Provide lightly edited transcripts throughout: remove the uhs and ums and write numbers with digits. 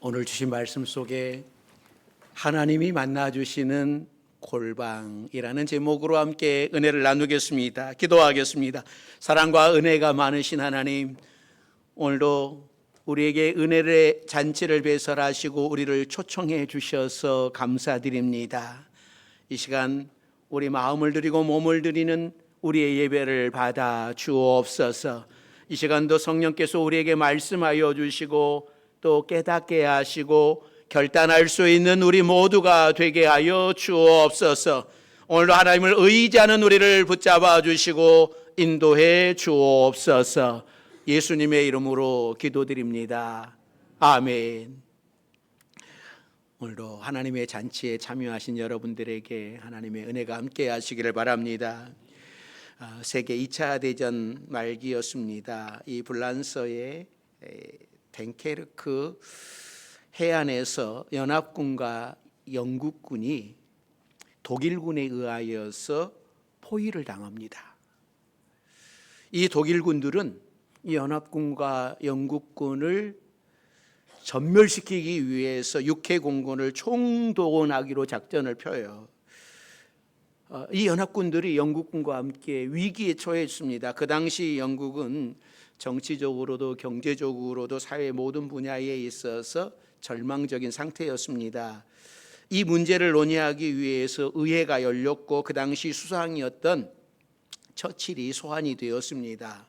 오늘 주신 말씀 속에 하나님이 만나주시는 골방이라는 제목으로 함께 은혜를 나누겠습니다. 기도하겠습니다. 사랑과 은혜가 많으신 하나님, 오늘도 우리에게 은혜의 잔치를 배설하시고 우리를 초청해 주셔서 감사드립니다. 이 시간 우리 마음을 드리고 몸을 드리는 우리의 예배를 받아 주옵소서. 이 시간도 성령께서 우리에게 말씀하여 주시고 또 깨닫게 하시고 결단할 수 있는 우리 모두가 되게 하여 주옵소서. 오늘도 하나님을 의지하는 우리를 붙잡아 주시고 인도해 주옵소서. 예수님의 이름으로 기도드립니다. 아멘. 오늘도 하나님의 잔치에 참여하신 여러분들에게 하나님의 은혜가 함께 하시기를 바랍니다. 세계 2차 대전 말기였습니다. 이 불란서의 덴케르크 해안에서 연합군과 영국군이 독일군에 의하여서 포위를 당합니다. 이 독일군들은 이 연합군과 영국군을 전멸시키기 위해서 육해공군을 총동원하기로 작전을 펴요. 이 연합군들이 영국군과 함께 위기에 처했습니다. 그 당시 영국은 정치적으로도 경제적으로도 사회 모든 분야에 있어서 절망적인 상태였습니다. 이 문제를 논의하기 위해서 의회가 열렸고 그 당시 수상이었던 처칠이 소환이 되었습니다.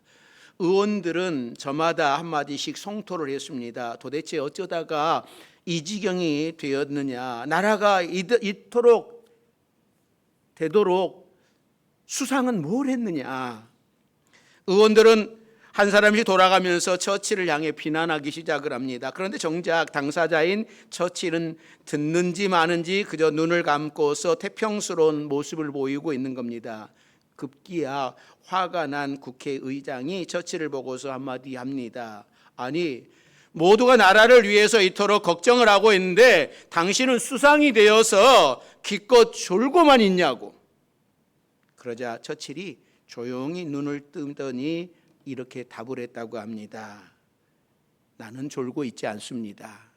의원들은 저마다 한마디씩 성토를 했습니다. 도대체 어쩌다가 이 지경이 되었느냐, 나라가 이토록 되도록 수상은 뭘 했느냐. 의원들은 한 사람씩 돌아가면서 처칠을 향해 비난하기 시작을 합니다. 그런데 정작 당사자인 처칠은 듣는지 마는지 그저 눈을 감고서 태평스러운 모습을 보이고 있는 겁니다. 급기야 화가 난 국회의장이 처칠을 보고서 한마디 합니다. 아니, 모두가 나라를 위해서 이토록 걱정을 하고 있는데 당신은 수상이 되어서 기껏 졸고만 있냐고. 그러자 처칠이 조용히 눈을 뜨더니 이렇게 답을 했다고 합니다. 나는 졸고 있지 않습니다.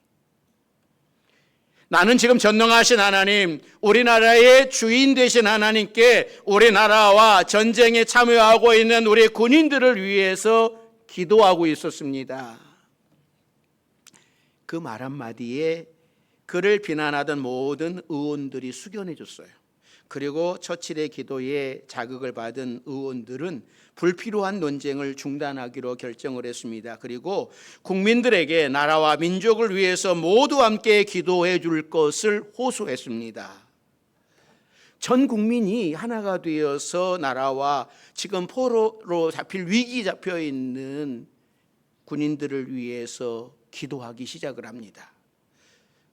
나는 지금 전능하신 하나님, 우리나라의 주인 되신 하나님께 우리나라와 전쟁에 참여하고 있는 우리 군인들을 위해서 기도하고 있었습니다. 그 말 한마디에 그를 비난하던 모든 의원들이 숙연해 줬어요. 그리고 처칠의 기도에 자극을 받은 의원들은 불필요한 논쟁을 중단하기로 결정을 했습니다. 그리고 국민들에게 나라와 민족을 위해서 모두 함께 기도해 줄 것을 호소했습니다. 전 국민이 하나가 되어서 나라와 지금 포로로 잡힐 위기 잡혀 있는 군인들을 위해서 기도하기 시작을 합니다.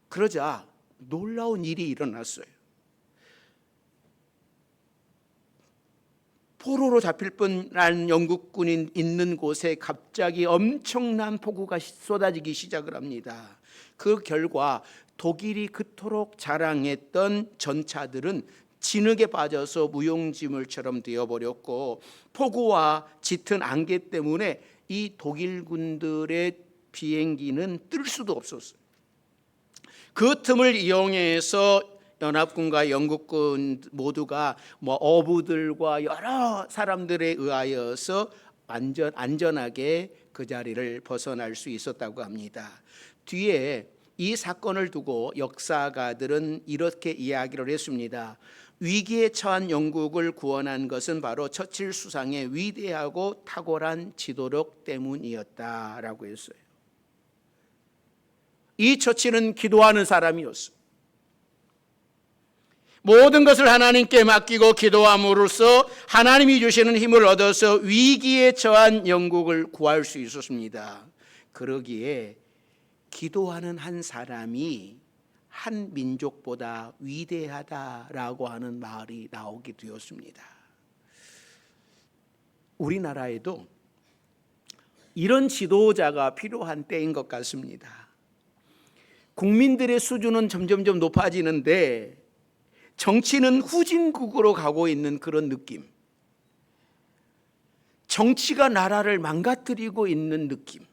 그러자 놀라운 일이 일어났어요. 포로로 잡힐 뻔한 영국군인 있는 곳에 갑자기 엄청난 폭우가 쏟아지기 시작을 합니다. 그 결과 독일이 그토록 자랑했던 전차들은 진흙에 빠져서 무용지물처럼 되어버렸고, 폭우와 짙은 안개 때문에 이 독일군들의 비행기는 뜰 수도 없었어요. 그 틈을 이용해서 연합군과 영국군 모두가 어부들과 여러 사람들에 의하여서 안전하게 그 자리를 벗어날 수 있었다고 합니다. 뒤에 이 사건을 두고 역사가들은 이렇게 이야기를 했습니다. 위기에 처한 영국을 구원한 것은 바로 처칠 수상의 위대하고 탁월한 지도력 때문이었다라고 했어요. 이 처칠은 기도하는 사람이었어요. 모든 것을 하나님께 맡기고 기도함으로써 하나님이 주시는 힘을 얻어서 위기에 처한 영국을 구할 수 있었습니다. 그러기에 기도하는 한 사람이 한 민족보다 위대하다라고 하는 말이 나오게 되었습니다. 우리나라에도 이런 지도자가 필요한 때인 것 같습니다. 국민들의 수준은 점점점 높아지는데 정치는 후진국으로 가고 있는 그런 느낌. 정치가 나라를 망가뜨리고 있는 느낌.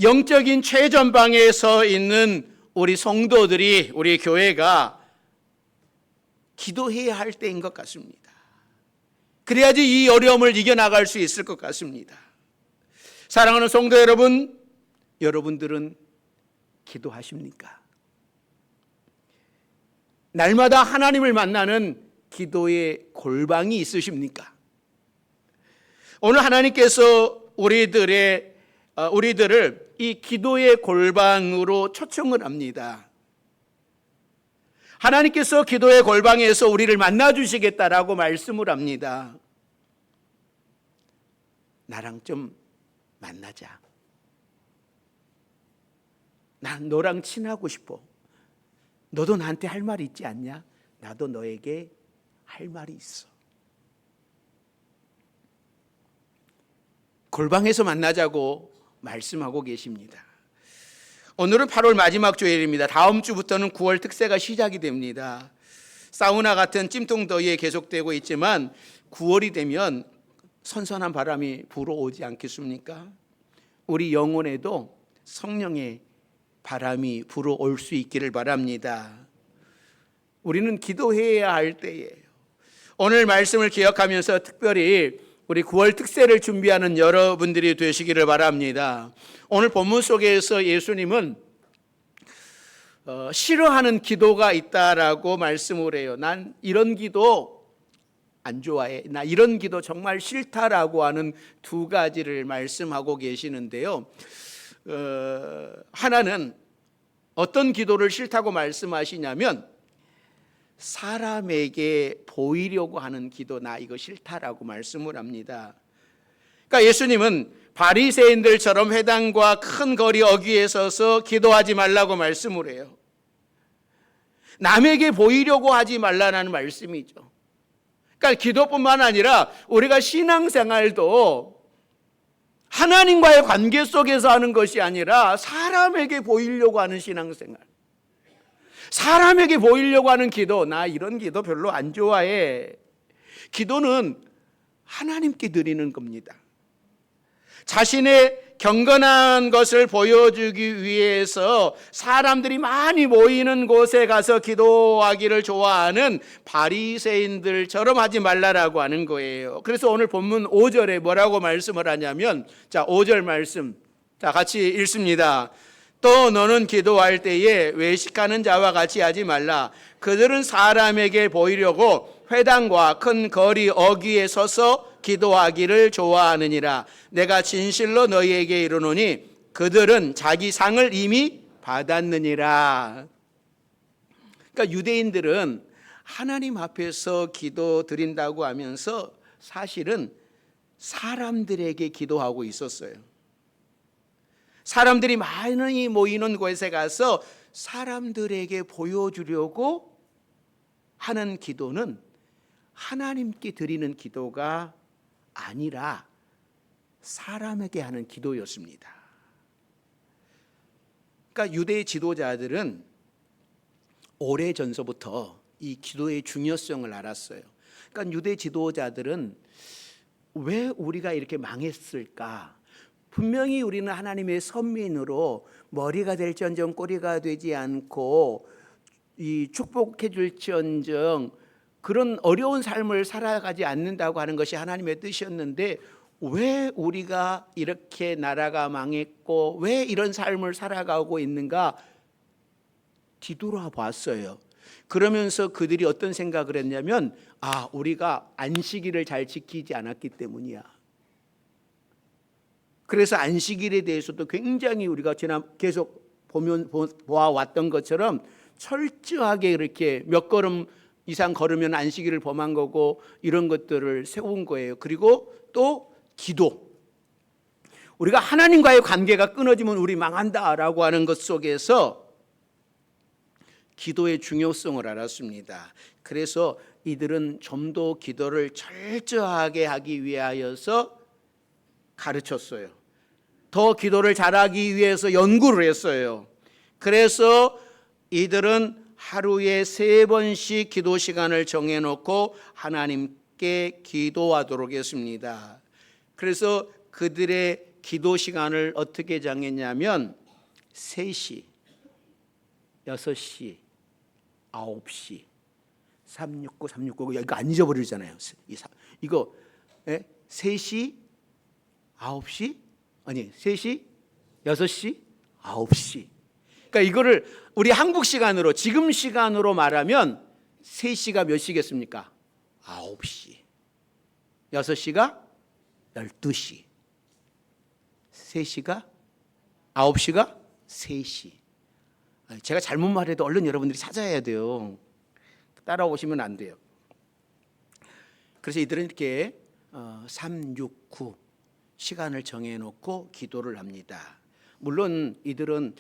영적인 최전방에 서 있는 우리 성도들이, 우리 교회가 기도해야 할 때인 것 같습니다. 그래야지 이 어려움을 이겨나갈 수 있을 것 같습니다. 사랑하는 성도 여러분, 여러분들은 기도하십니까? 날마다 하나님을 만나는 기도의 골방이 있으십니까? 오늘 하나님께서 우리들을 이 기도의 골방으로 초청을 합니다. 하나님께서 기도의 골방에서 우리를 만나주시겠다라고 말씀을 합니다. 나랑 좀 만나자. 난 너랑 친하고 싶어. 너도 나한테 할 말이 있지 않냐? 나도 너에게 할 말이 있어. 골방에서 만나자고 말씀하고 계십니다. 오늘은 8월 마지막 주일입니다. 다음 주부터는 9월 특세가 시작이 됩니다. 사우나 같은 찜통더위에 계속되고 있지만 9월이 되면 선선한 바람이 불어오지 않겠습니까? 우리 영혼에도 성령의 바람이 불어올 수 있기를 바랍니다. 우리는 기도해야 할 때예요. 오늘 말씀을 기억하면서 특별히 우리 9월 특세를 준비하는 여러분들이 되시기를 바랍니다. 오늘 본문 속에서 예수님은 싫어하는 기도가 있다라고 말씀을 해요. 난 이런 기도 안 좋아해. 나 이런 기도 정말 싫다라고 하는 두 가지를 말씀하고 계시는데요. 하나는 어떤 기도를 싫다고 말씀하시냐면 사람에게 보이려고 하는 기도, 나 이거 싫다라고 말씀을 합니다. 그러니까 예수님은 바리새인들처럼 회당과 큰 거리 어귀에 서서 기도하지 말라고 말씀을 해요. 남에게 보이려고 하지 말라는 말씀이죠. 그러니까 기도뿐만 아니라 우리가 신앙생활도 하나님과의 관계 속에서 하는 것이 아니라 사람에게 보이려고 하는 신앙생활, 사람에게 보이려고 하는 기도, 나 이런 기도 별로 안 좋아해. 기도는 하나님께 드리는 겁니다. 자신의 경건한 것을 보여주기 위해서 사람들이 많이 모이는 곳에 가서 기도하기를 좋아하는 바리새인들처럼 하지 말라라고 하는 거예요. 그래서 오늘 본문 5절에 뭐라고 말씀을 하냐면, 자, 5절 말씀, 자, 같이 읽습니다. 또 너는 기도할 때에 외식하는 자와 같이 하지 말라. 그들은 사람에게 보이려고 회당과 큰 거리 어귀에 서서 기도하기를 좋아하느니라. 내가 진실로 너희에게 이르노니 그들은 자기 상을 이미 받았느니라. 그러니까 유대인들은 하나님 앞에서 기도 드린다고 하면서 사실은 사람들에게 기도하고 있었어요. 사람들이 많이 모이는 곳에 가서 사람들에게 보여주려고 하는 기도는 하나님께 드리는 기도가 아니라 사람에게 하는 기도였습니다. 그러니까 유대 지도자들은 오래전서부터 이 기도의 중요성을 알았어요. 그러니까 유대 지도자들은 왜 우리가 이렇게 망했을까? 분명히 우리는 하나님의 선민으로 머리가 될지언정 꼬리가 되지 않고 이 축복해 줄지언정 그런 어려운 삶을 살아가지 않는다고 하는 것이 하나님의 뜻이었는데 왜 우리가 이렇게 나라가 망했고 왜 이런 삶을 살아가고 있는가 뒤돌아봤어요. 그러면서 그들이 어떤 생각을 했냐면 우리가 안식일을 잘 지키지 않았기 때문이야. 그래서 안식일에 대해서도 굉장히 우리가 계속 보아왔던 것처럼 철저하게 이렇게 몇 걸음 이상 걸으면 안식일을 범한 거고 이런 것들을 세운 거예요. 그리고 또 기도. 우리가 하나님과의 관계가 끊어지면 우리 망한다라고 하는 것 속에서 기도의 중요성을 알았습니다. 그래서 이들은 좀 더 기도를 철저하게 하기 위하여서 가르쳤어요. 더 기도를 잘하기 위해서 연구를 했어요. 그래서 이들은 하루에 3번씩 기도 시간을 정해놓고 하나님께 기도하도록 했습니다. 그래서 그들의 기도 시간을 어떻게 정했냐면 3시, 6시, 9시, 369, 369 이거 안 잊어버리잖아요. 이거 3시, 9시, 아니 3시, 6시, 9시. 그러니까 이거를 우리 한국 시간으로 지금 시간으로 말하면 3시가 몇 시겠습니까? 9시. 6시가 12시. 3시가 9시가 3시. 제가 잘못 말해도 얼른 여러분들이 찾아야 돼요. 따라오시면 안 돼요. 그래서 이들은 이렇게 3, 6, 9 시간을 정해놓고 기도를 합니다. 물론 이들은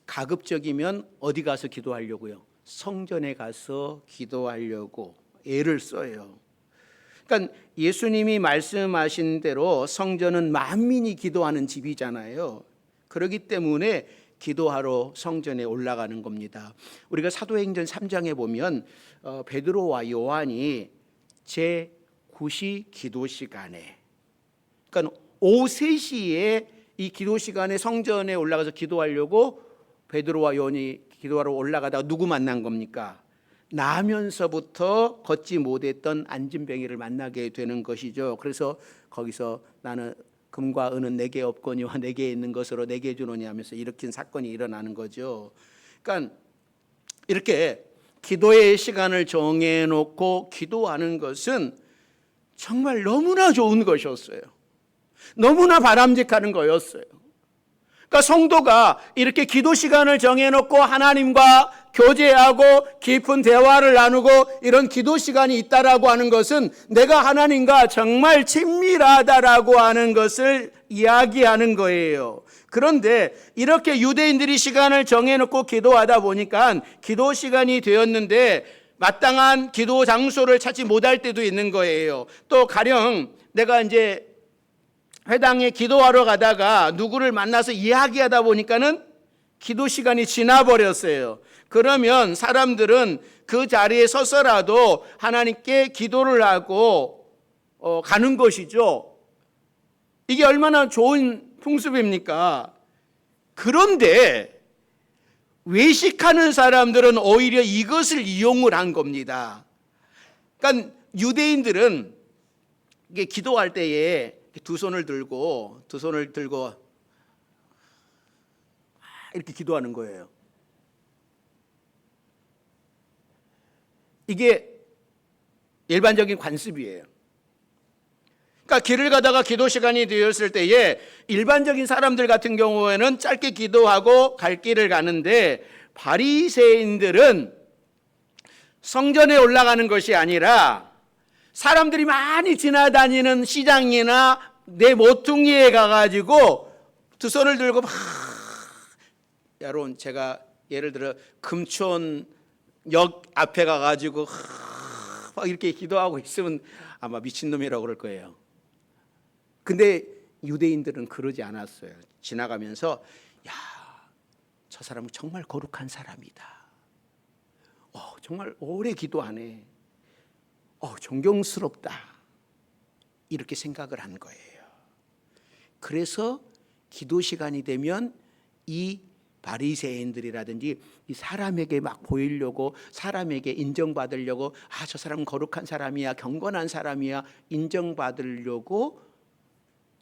가급적이면 어디 가서 기도하려고요? 성전에 가서 기도하려고 애를 써요. 그러니까 예수님이 말씀하신 대로 성전은 만민이 기도하는 집이잖아요. 그렇기 때문에 기도하러 성전에 올라가는 겁니다. 우리가 사도행전 3장에 보면 베드로와 요한이 제9시 기도 시간에, 그러니까 오후 3시에 이 기도 시간에 성전에 올라가서 기도하려고 베드로와 요한이 기도하러 올라가다가 누구 만난 겁니까? 나면서부터 걷지 못했던 안진뱅이를 만나게 되는 것이죠. 그래서 거기서 나는 금과 은은 내게 없거니와 내게 있는 것으로 내게 주노니 하면서 일으킨 사건이 일어나는 거죠. 그러니까 이렇게 기도의 시간을 정해놓고 기도하는 것은 정말 너무나 좋은 것이었어요. 너무나 바람직한 거였어요. 그러니까 성도가 이렇게 기도 시간을 정해놓고 하나님과 교제하고 깊은 대화를 나누고 이런 기도 시간이 있다라고 하는 것은 내가 하나님과 정말 친밀하다라고 하는 것을 이야기하는 거예요. 그런데 이렇게 유대인들이 시간을 정해놓고 기도하다 보니까 기도 시간이 되었는데 마땅한 기도 장소를 찾지 못할 때도 있는 거예요. 또 가령 내가 이제 회당에 기도하러 가다가 누구를 만나서 이야기하다 보니까는 기도 시간이 지나버렸어요. 그러면 사람들은 그 자리에 서서라도 하나님께 기도를 하고 가는 것이죠. 이게 얼마나 좋은 풍습입니까? 그런데 외식하는 사람들은 오히려 이것을 이용을 한 겁니다. 그러니까 유대인들은 이게 기도할 때에 두 손을 들고 이렇게 기도하는 거예요. 이게 일반적인 관습이에요. 그러니까 길을 가다가 기도 시간이 되었을 때에 일반적인 사람들 같은 경우에는 짧게 기도하고 갈 길을 가는데 바리새인들은 성전에 올라가는 것이 아니라 사람들이 많이 지나다니는 시장이나 내 모퉁이에 가가지고 두 손을 들고 막, 여러분 제가 예를 들어 금촌역 앞에 가가지고 막 이렇게 기도하고 있으면 아마 미친놈이라고 그럴 거예요. 근데 유대인들은 그러지 않았어요. 지나가면서 야, 저 사람은 정말 거룩한 사람이다. 정말 오래 기도하네. 존경스럽다. 이렇게 생각을 한 거예요. 그래서 기도 시간이 되면 이 바리새인들이라든지 이 사람에게 막 보이려고 사람에게 인정받으려고 저 사람은 거룩한 사람이야, 경건한 사람이야 인정받으려고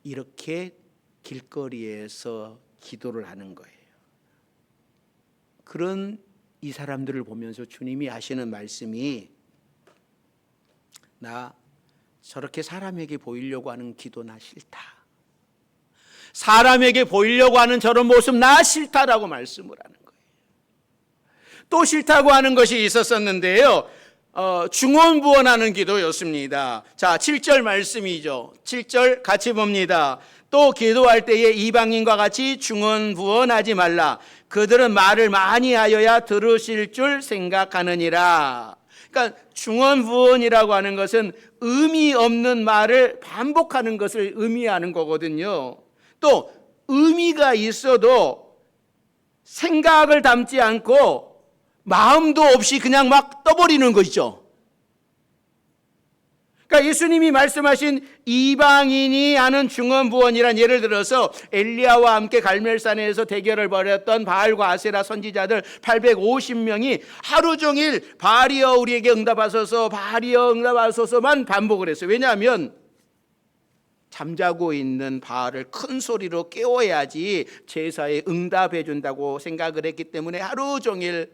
이렇게 길거리에서 기도를 하는 거예요. 그런 이 사람들을 보면서 주님이 하시는 말씀이 나 저렇게 사람에게 보이려고 하는 기도 나 싫다. 사람에게 보이려고 하는 저런 모습 나 싫다라고 말씀을 하는 거예요. 또 싫다고 하는 것이 있었었는데요. 중언부언하는 기도였습니다. 자, 7절 말씀이죠. 7절 같이 봅니다. 또 기도할 때에 이방인과 같이 중언부언하지 말라. 그들은 말을 많이 하여야 들으실 줄 생각하느니라. 그러니까 중언부언이라고 하는 것은 의미 없는 말을 반복하는 것을 의미하는 거거든요. 또 의미가 있어도 생각을 담지 않고 마음도 없이 그냥 막 떠버리는 것이죠. 그러니까 예수님이 말씀하신 이방인이 하는 중언부언이란, 예를 들어서 엘리야와 함께 갈멜산에서 대결을 벌였던 바알과 아세라 선지자들 850명이 하루 종일 바알이여 우리에게 응답하소서, 바알이여 응답하소서만 반복을 했어요. 왜냐하면 잠자고 있는 바알을 큰 소리로 깨워야지 제사에 응답해 준다고 생각을 했기 때문에 하루 종일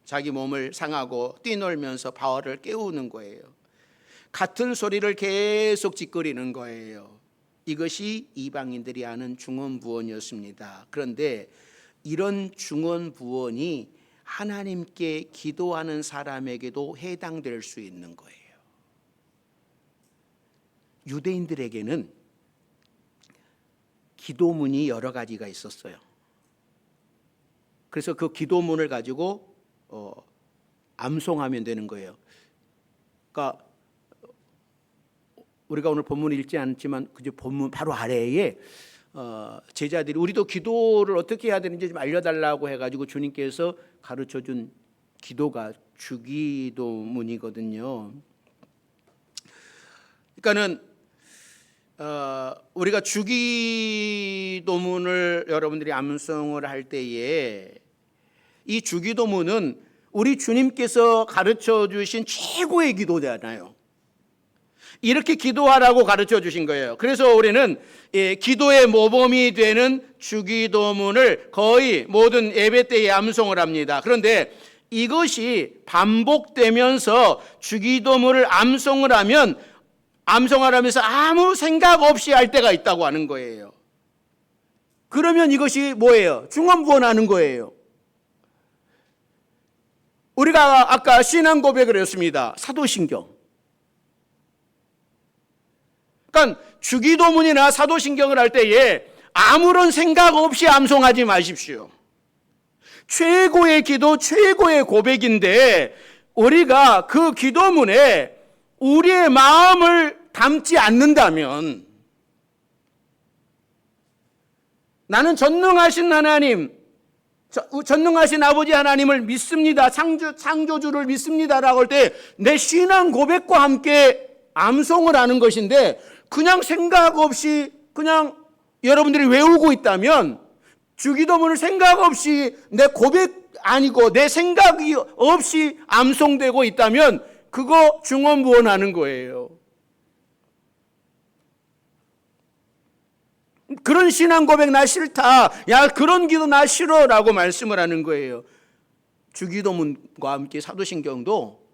자기 몸을 상하고 뛰놀면서 바알을 깨우는 거예요. 같은 소리를 계속 짓거리는 거예요. 이것이 이방인들이 하는 중언부언이었습니다. 그런데 이런 중언부언이 하나님께 기도하는 사람에게도 해당될 수 있는 거예요. 유대인들에게는 기도문이 여러 가지가 있었어요. 그래서 그 기도문을 가지고 암송하면 되는 거예요. 그러니까 우리가 오늘 본문 읽지 않지만 그 본문 바로 아래에 제자들이 우리도 기도를 어떻게 해야 되는지 좀 알려달라고 해가지고 주님께서 가르쳐준 기도가 주기도문이거든요. 그러니까는 우리가 주기도문을 여러분들이 암송을 할 때에 이 주기도문은 우리 주님께서 가르쳐 주신 최고의 기도잖아요. 이렇게 기도하라고 가르쳐 주신 거예요. 그래서 우리는 기도의 모범이 되는 주기도문을 거의 모든 예배 때에 암송을 합니다. 그런데 이것이 반복되면서 주기도문을 암송하면서 아무 생각 없이 할 때가 있다고 하는 거예요. 그러면 이것이 뭐예요? 중언부언하는 거예요. 우리가 아까 신앙 고백을 했습니다. 사도신경. 그러니까 주기도문이나 사도신경을 할 때에 아무런 생각 없이 암송하지 마십시오. 최고의 기도, 최고의 고백인데 우리가 그 기도문에 우리의 마음을 담지 않는다면, 나는 전능하신 하나님, 전능하신 아버지 하나님을 믿습니다, 창조주를 믿습니다라고 할 때 내 신앙 고백과 함께 암송을 하는 것인데, 그냥 생각 없이 그냥 여러분들이 외우고 있다면, 주기도문을 생각 없이 내 고백 아니고 내 생각이 없이 암송되고 있다면 그거 중언부언하는 거예요. 그런 신앙 고백 나 싫다, 야 그런 기도 나 싫어라고 말씀을 하는 거예요. 주기도문과 함께 사도신경도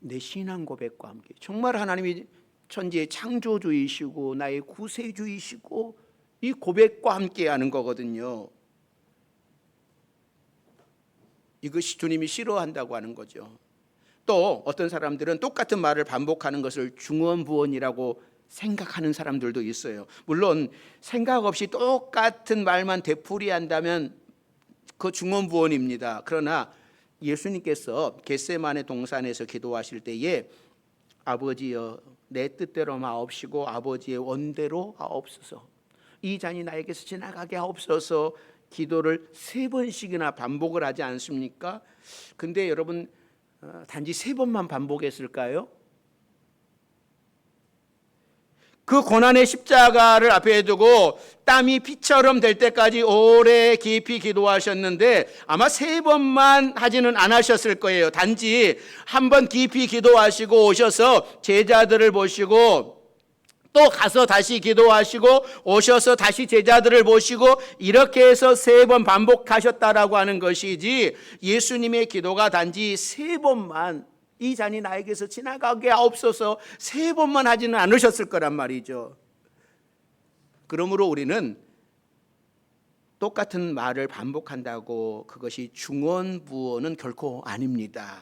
내 신앙 고백과 함께, 정말 하나님이 천지의 창조주이시고 나의 구세주이시고 이 고백과 함께 하는 거거든요. 이것이 주님이 싫어한다고 하는 거죠. 또 어떤 사람들은 똑같은 말을 반복하는 것을 중언부언이라고 생각하는 사람들도 있어요. 물론 생각 없이 똑같은 말만 되풀이한다면 그 중언부언입니다. 그러나 예수님께서 겟세마네 동산에서 기도하실 때에 아버지여 내 뜻대로 마옵시고 아버지의 원대로 하옵소서, 이 잔이 나에게서 지나가게 하옵소서 기도를 3번씩이나 반복을 하지 않습니까? 근데 여러분 단지 3번만 반복했을까요? 그 고난의 십자가를 앞에 두고 땀이 피처럼 될 때까지 오래 깊이 기도하셨는데 아마 3번만 하지는 않으셨을 거예요. 단지 한 번 깊이 기도하시고 오셔서 제자들을 보시고 또 가서 다시 기도하시고 오셔서 다시 제자들을 보시고 이렇게 해서 3번 반복하셨다라고 하는 것이지, 예수님의 기도가 단지 3번만 이 잔이 나에게서 지나가게 하옵소서 3번만 하지는 않으셨을 거란 말이죠. 그러므로 우리는 똑같은 말을 반복한다고 그것이 중언부언은 결코 아닙니다.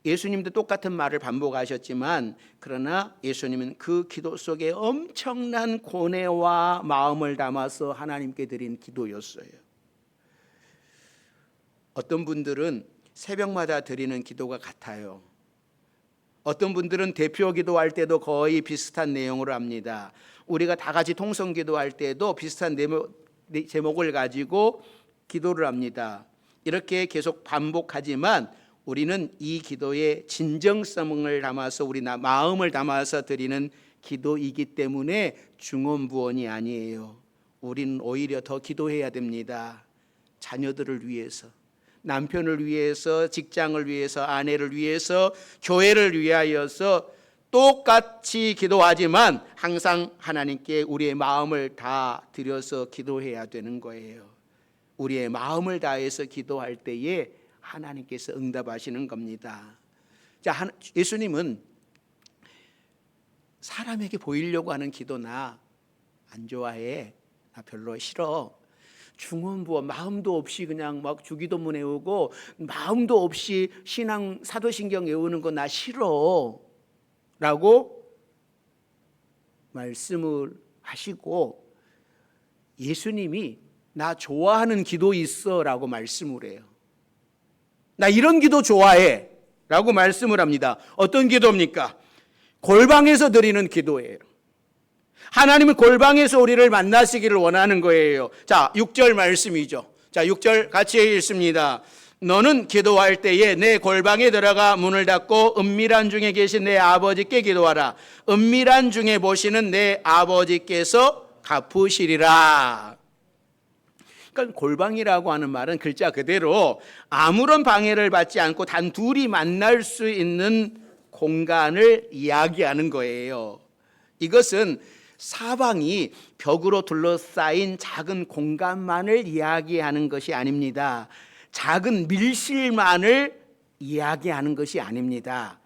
예수님도 똑같은 말을 반복하셨지만, 그러나 예수님은 그 기도 속에 엄청난 고뇌와 마음을 담아서 하나님께 드린 기도였어요. 어떤 분들은 새벽마다 드리는 기도가 같아요. 어떤 분들은 대표 기도할 때도 거의 비슷한 내용으로 합니다. 우리가 다 같이 통성 기도할 때도 비슷한 제목을 가지고 기도를 합니다. 이렇게 계속 반복하지만 우리는 이 기도에 진정성을 담아서 우리 마음을 담아서 드리는 기도이기 때문에 중언부언이 아니에요. 우리는 오히려 더 기도해야 됩니다. 자녀들을 위해서, 남편을 위해서, 직장을 위해서, 아내를 위해서, 교회를 위하여서 똑같이 기도하지만 항상 하나님께 우리의 마음을 다 드려서 기도해야 되는 거예요. 우리의 마음을 다해서 기도할 때에 하나님께서 응답하시는 겁니다. 자, 예수님은 사람에게 보이려고 하는 기도 나 안 좋아해, 나 별로 싫어, 중언부언 마음도 없이 그냥 막 주기도문 외우고 마음도 없이 신앙 사도신경 외우는 거 나 싫어 라고 말씀을 하시고, 예수님이 나 좋아하는 기도 있어 라고 말씀을 해요. 나 이런 기도 좋아해 라고 말씀을 합니다. 어떤 기도입니까? 골방에서 드리는 기도예요. 하나님은 골방에서 우리를 만나시기를 원하는 거예요. 자, 6절 말씀이죠. 자, 6절 같이 읽습니다. 너는 기도할 때에 내 골방에 들어가 문을 닫고 은밀한 중에 계신 내 아버지께 기도하라. 은밀한 중에 보시는 내 아버지께서 갚으시리라. 그러니까 골방이라고 하는 말은 글자 그대로 아무런 방해를 받지 않고 단 둘이 만날 수 있는 공간을 이야기하는 거예요. 이것은 사방이 벽으로 둘러싸인 작은 공간만을 이야기하는 것이 아닙니다. 작은 밀실만을 이야기하는 것이 아닙니다.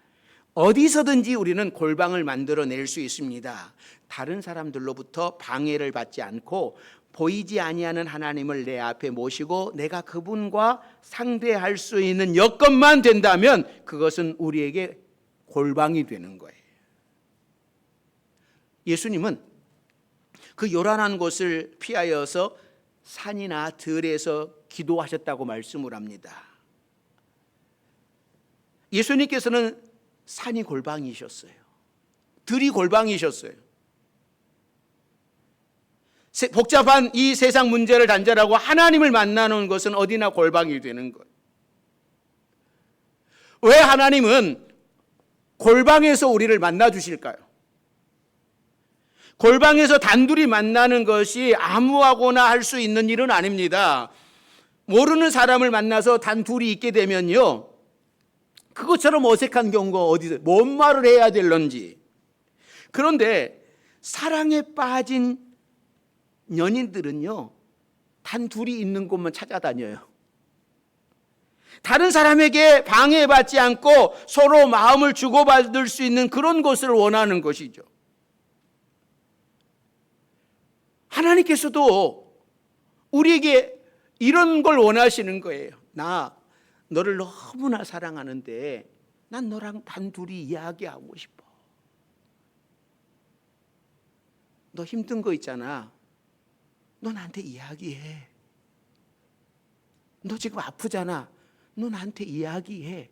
어디서든지 우리는 골방을 만들어낼 수 있습니다. 다른 사람들로부터 방해를 받지 않고 보이지 아니하는 하나님을 내 앞에 모시고 내가 그분과 상대할 수 있는 여건만 된다면 그것은 우리에게 골방이 되는 거예요. 예수님은 그 요란한 곳을 피하여서 산이나 들에서 기도하셨다고 말씀을 합니다. 예수님께서는 산이 골방이셨어요. 들이 골방이셨어요. 복잡한 이 세상 문제를 단절하고 하나님을 만나는 것은 어디나 골방이 되는 거예요. 왜 하나님은 골방에서 우리를 만나 주실까요? 골방에서 단둘이 만나는 것이 아무하고나 할 수 있는 일은 아닙니다. 모르는 사람을 만나서 단둘이 있게 되면요, 그것처럼 어색한 경우가 어디서 뭔 말을 해야 될런지. 그런데 사랑에 빠진 연인들은요, 단둘이 있는 곳만 찾아다녀요. 다른 사람에게 방해받지 않고 서로 마음을 주고받을 수 있는 그런 곳을 원하는 것이죠. 하나님께서도 우리에게 이런 걸 원하시는 거예요. 나 너를 너무나 사랑하는데 난 너랑 단둘이 이야기하고 싶어. 너 힘든 거 있잖아. 너 나한테 이야기해. 너 지금 아프잖아. 너 나한테 이야기해.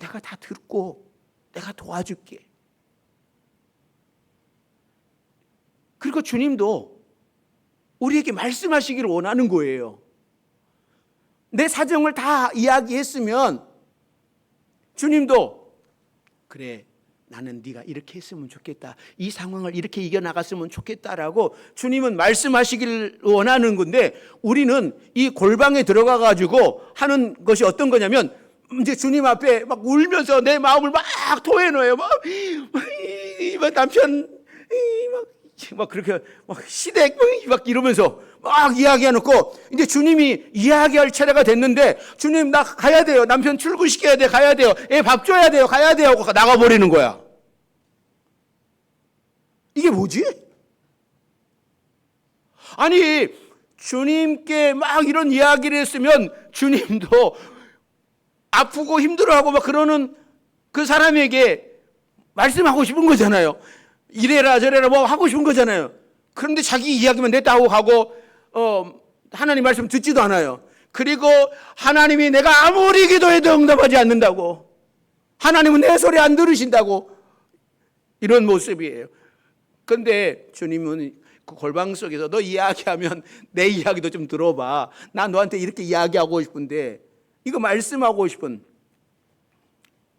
내가 다 듣고 내가 도와줄게. 그리고 주님도 우리에게 말씀하시기를 원하는 거예요. 내 사정을 다 이야기했으면 주님도 그래, 나는 네가 이렇게 했으면 좋겠다, 이 상황을 이렇게 이겨나갔으면 좋겠다라고 주님은 말씀하시길 원하는 건데, 우리는 이 골방에 들어가 가지고 하는 것이 어떤 거냐면 이제 주님 앞에 막 울면서 내 마음을 막 토해놓아요. 막 남편 막 그렇게 막 시댁 막 이러면서 막 이야기해놓고, 이제 주님이 이야기할 차례가 됐는데 주님 나 가야 돼요, 남편 출근시켜야 돼, 가야 돼요, 애 밥 줘야 돼요, 가야 돼요 하고 나가버리는 거야. 이게 뭐지? 아니, 주님께 막 이런 이야기를 했으면 주님도 아프고 힘들어하고 막 그러는 그 사람에게 말씀하고 싶은 거잖아요. 이래라 저래라 뭐 하고 싶은 거잖아요. 그런데 자기 이야기만 냈다 하고 가고 하나님 말씀 듣지도 않아요. 그리고 하나님이 내가 아무리 기도해도 응답하지 않는다고, 하나님은 내 소리 안 들으신다고, 이런 모습이에요. 그런데 주님은 그 골방 속에서 너 이야기하면 내 이야기도 좀 들어봐. 나 너한테 이렇게 이야기하고 싶은데 이거 말씀하고 싶은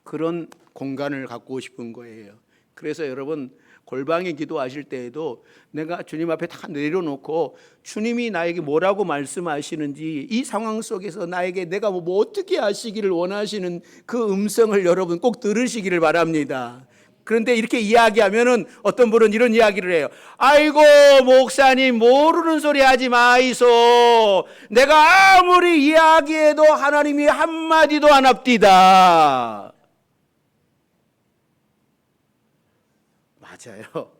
그런 공간을 갖고 싶은 거예요. 그래서 여러분 골방에 기도하실 때에도 내가 주님 앞에 다 내려놓고 주님이 나에게 뭐라고 말씀하시는지 이 상황 속에서 나에게 내가 뭐 어떻게 하시기를 원하시는 그 음성을 여러분 꼭 들으시기를 바랍니다. 그런데 이렇게 이야기하면은 어떤 분은 이런 이야기를 해요. 아이고 목사님 모르는 소리 하지 마이소. 내가 아무리 이야기해도 하나님이 한마디도 안 합디다. 맞아요.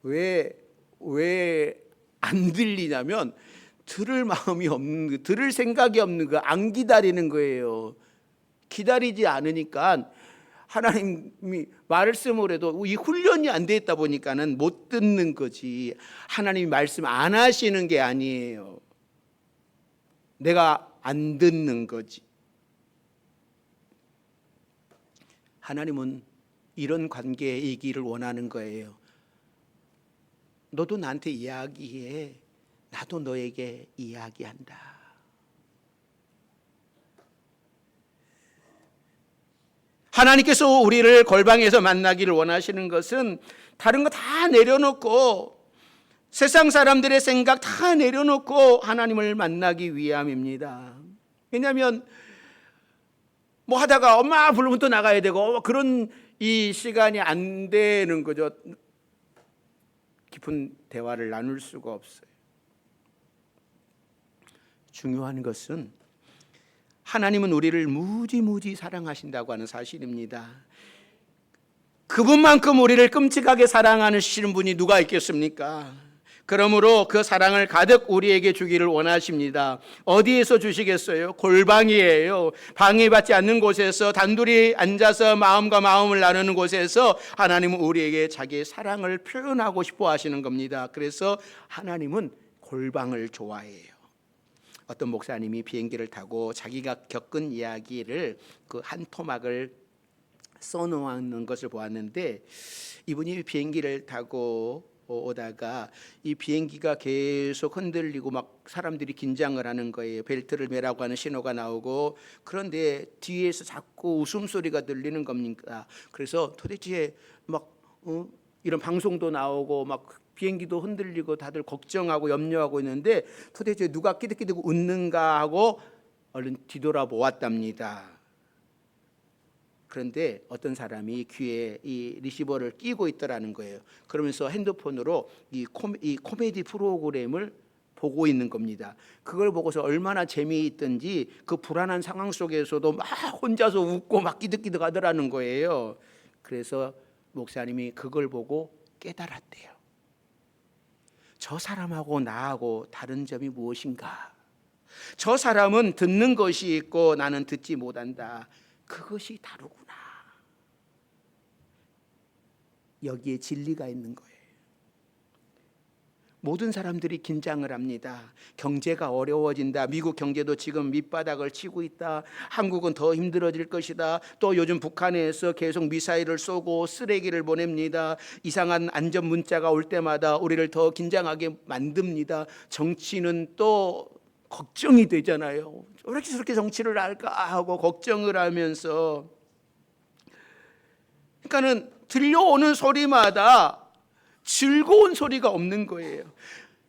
왜 안 들리냐면 들을 마음이 없는, 들을 생각이 없는 거, 안 기다리는 거예요. 기다리지 않으니까 하나님이 말씀을 해도 이 훈련이 안 돼 있다 보니까는 못 듣는 거지. 하나님이 말씀 안 하시는 게 아니에요. 내가 안 듣는 거지. 하나님은 이런 관계이기를 원하는 거예요. 너도 나한테 이야기해. 나도 너에게 이야기한다. 하나님께서 우리를 골방에서 만나기를 원하시는 것은 다른 거 다 내려놓고 세상 사람들의 생각 다 내려놓고 하나님을 만나기 위함입니다. 왜냐하면 뭐 하다가 엄마 부르면 또 나가야 되고 그런 이 시간이 안 되는 거죠. 깊은 대화를 나눌 수가 없어요. 중요한 것은 하나님은 우리를 무지무지 사랑하신다고 하는 사실입니다. 그분만큼 우리를 끔찍하게 사랑하시는 분이 누가 있겠습니까? 그러므로 그 사랑을 가득 우리에게 주기를 원하십니다. 어디에서 주시겠어요? 골방이에요. 방해받지 않는 곳에서 단둘이 앉아서 마음과 마음을 나누는 곳에서 하나님은 우리에게 자기의 사랑을 표현하고 싶어 하시는 겁니다. 그래서 하나님은 골방을 좋아해요. 어떤 목사님이 비행기를 타고 자기가 겪은 이야기를 그 한 토막을 써놓는 것을 보았는데, 이분이 비행기를 타고 오다가 이 비행기가 계속 흔들리고 막 사람들이 긴장을 하는 거예요. 벨트를 매라고 하는 신호가 나오고, 그런데 뒤에서 자꾸 웃음소리가 들리는 겁니다. 그래서 도대체 막 이런 방송도 나오고 막 비행기도 흔들리고 다들 걱정하고 염려하고 있는데 도대체 누가 끼득끼득 웃는가 하고 얼른 뒤돌아보았답니다. 그런데 어떤 사람이 귀에 이 리시버를 끼고 있더라는 거예요. 그러면서 핸드폰으로 이 코미디 프로그램을 보고 있는 겁니다. 그걸 보고서 얼마나 재미있던지 그 불안한 상황 속에서도 막 혼자서 웃고 막 끼득끼득 하더라는 거예요. 그래서 목사님이 그걸 보고 깨달았대요. 저 사람하고 나하고 다른 점이 무엇인가? 저 사람은 듣는 것이 있고 나는 듣지 못한다. 그것이 다르구나. 여기에 진리가 있는 거예요. 모든 사람들이 긴장을 합니다. 경제가 어려워진다. 미국 경제도 지금 밑바닥을 치고 있다. 한국은 더 힘들어질 것이다. 또 요즘 북한에서 계속 미사일을 쏘고 쓰레기를 보냅니다. 이상한 안전 문자가 올 때마다 우리를 더 긴장하게 만듭니다. 정치는 또 걱정이 되잖아요. 왜 이렇게 저렇게 정치를 할까 하고 걱정을 하면서, 그러니까는 들려오는 소리마다 즐거운 소리가 없는 거예요.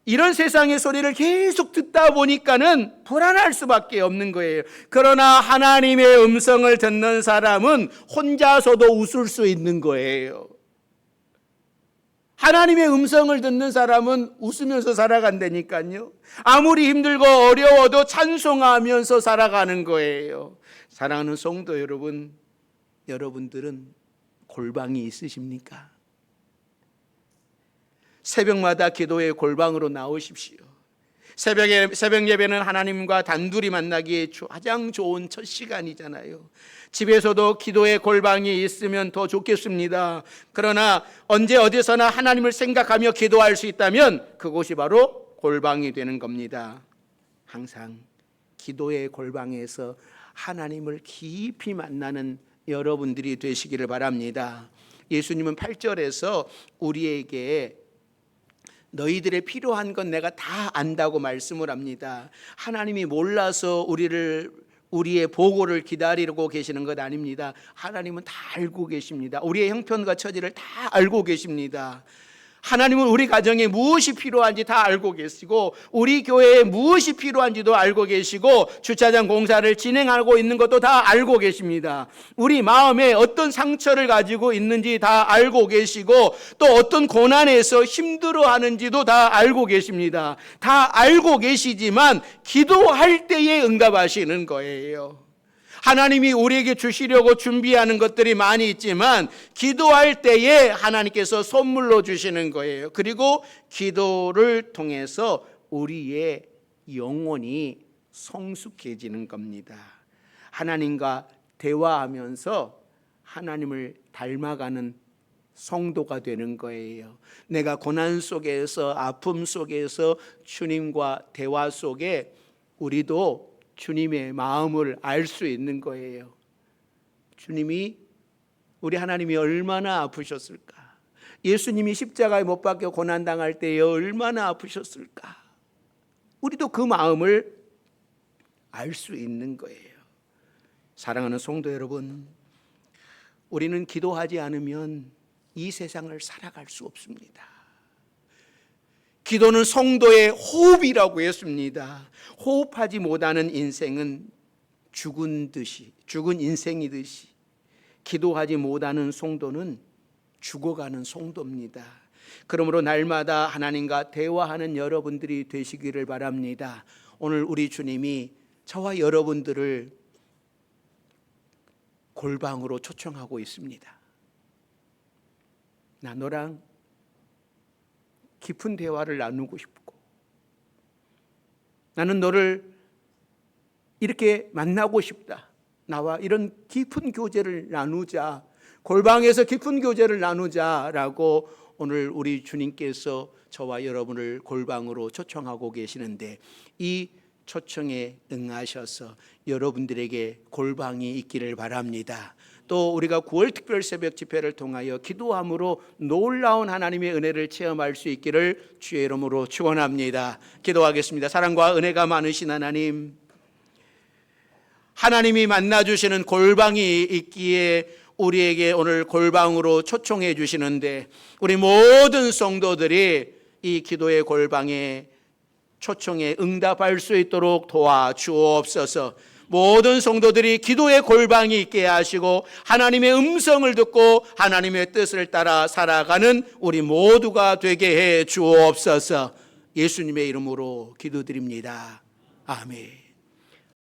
이런 세상의 소리를 계속 듣다 보니까는 불안할 수밖에 없는 거예요. 그러나 하나님의 음성을 듣는 사람은 혼자서도 웃을 수 있는 거예요. 하나님의 음성을 듣는 사람은 웃으면서 살아간다니까요. 아무리 힘들고 어려워도 찬송하면서 살아가는 거예요. 사랑하는 성도 여러분, 여러분들은 골방이 있으십니까? 새벽마다 기도의 골방으로 나오십시오. 새벽 예배는 하나님과 단둘이 만나기에 가장 좋은 첫 시간이잖아요. 집에서도 기도의 골방이 있으면 더 좋겠습니다. 그러나 언제 어디서나 하나님을 생각하며 기도할 수 있다면 그곳이 바로 골방이 되는 겁니다. 항상 기도의 골방에서 하나님을 깊이 만나는 여러분들이 되시기를 바랍니다. 예수님은 8절에서 우리에게 너희들의 필요한 건 내가 다 안다고 말씀을 합니다. 하나님이 몰라서 우리의 보고를 기다리고 계시는 것 아닙니다. 하나님은 다 알고 계십니다. 우리의 형편과 처지를 다 알고 계십니다. 하나님은 우리 가정에 무엇이 필요한지 다 알고 계시고, 우리 교회에 무엇이 필요한지도 알고 계시고, 주차장 공사를 진행하고 있는 것도 다 알고 계십니다. 우리 마음에 어떤 상처를 가지고 있는지 다 알고 계시고, 또 어떤 고난에서 힘들어하는지도 다 알고 계십니다. 다 알고 계시지만 기도할 때에 응답하시는 거예요. 하나님이 우리에게 주시려고 준비하는 것들이 많이 있지만 기도할 때에 하나님께서 선물로 주시는 거예요. 그리고 기도를 통해서 우리의 영혼이 성숙해지는 겁니다. 하나님과 대화하면서 하나님을 닮아가는 성도가 되는 거예요. 내가 고난 속에서, 아픔 속에서 주님과 대화 속에 우리도 주님의 마음을 알 수 있는 거예요. 주님이, 우리 하나님이 얼마나 아프셨을까? 예수님이 십자가에 못 박혀 고난당할 때에 얼마나 아프셨을까? 우리도 그 마음을 알 수 있는 거예요. 사랑하는 성도 여러분, 우리는 기도하지 않으면 이 세상을 살아갈 수 없습니다. 기도는 성도의 호흡이라고 했습니다. 호흡하지 못하는 인생은 죽은 인생이듯이 기도하지 못하는 성도는 죽어가는 성도입니다. 그러므로 날마다 하나님과 대화하는 여러분들이 되시기를 바랍니다. 오늘 우리 주님이 저와 여러분들을 골방으로 초청하고 있습니다. 나 너랑 깊은 대화를 나누고 싶고, 나는 너를 이렇게 만나고 싶다. 나와 이런 깊은 교제를 나누자. 골방에서 깊은 교제를 나누자라고 오늘 우리 주님께서 저와 여러분을 골방으로 초청하고 계시는데, 이 초청에 응하셔서 여러분들에게 골방이 있기를 바랍니다. 또 우리가 9월 특별 새벽 집회를 통하여 기도함으로 놀라운 하나님의 은혜를 체험할 수 있기를 주의 이름으로 축원합니다. 기도하겠습니다. 사랑과 은혜가 많으신 하나님, 하나님이 만나주시는 골방이 있기에 우리에게 오늘 골방으로 초청해 주시는데, 우리 모든 성도들이 이 기도의 골방에 초청에 응답할 수 있도록 도와주옵소서. 모든 성도들이 기도의 골방이 있게 하시고 하나님의 음성을 듣고 하나님의 뜻을 따라 살아가는 우리 모두가 되게 해 주옵소서. 예수님의 이름으로 기도드립니다. 아멘.